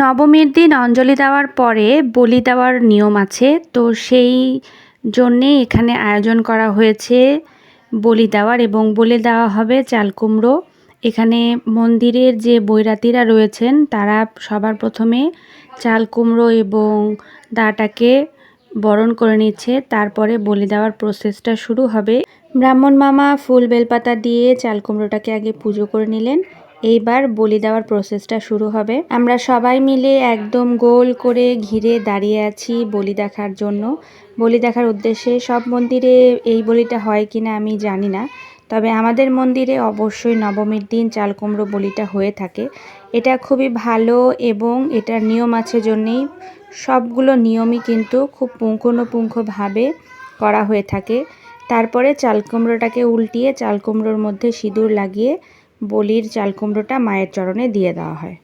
নবমীর দিন অঞ্জলি দেওয়ার পরে বলি দেওয়ার নিয়ম আছে, তো সেই জন্যে এখানে আয়োজন করা হয়েছে বলি দেওয়ার, এবং বলি দেওয়া হবে চাল কুমড়ো। এখানে মন্দিরের যে বৈরাতীরা রয়েছেন তারা সবার প্রথমে চাল কুমড়ো এবং দাটাকে বরণ করে নিচ্ছে, তারপরে বলি দেওয়ার প্রসেসটা শুরু হবে। ব্রাহ্মণ মামা ফুল বেলপাতা দিয়ে চাল কুমড়োটাকে আগে পুজো করে নিলেন। এইবার বলি দেওয়ার প্রসেসটা শুরু হবে। আমরা সবাই মিলে একদম গোল করে ঘিরে দাঁড়িয়ে আছি বলি দেখার জন্য, বলি দেখার উদ্দেশ্যে। সব মন্দিরে এই বলিটা হয় কিনা আমি জানি না, তবে আমাদের মন্দিরে অবশ্যই নবমীর দিন চাল কুমড়ো বলিটা হয়ে থাকে। এটা খুবই ভালো এবং এটার নিয়ম আছে জন্যেই সবগুলো নিয়মই কিন্তু খুব পুঙ্খানুপুঙ্খভাবে করা হয়ে থাকে। তারপরে চাল কুমড়োটাকে উল্টিয়ে চাল কুমড়োর মধ্যে সিঁদুর লাগিয়ে বলির চাল কুমড়োটা মায়ের চরণে দিয়ে দেওয়া হয়।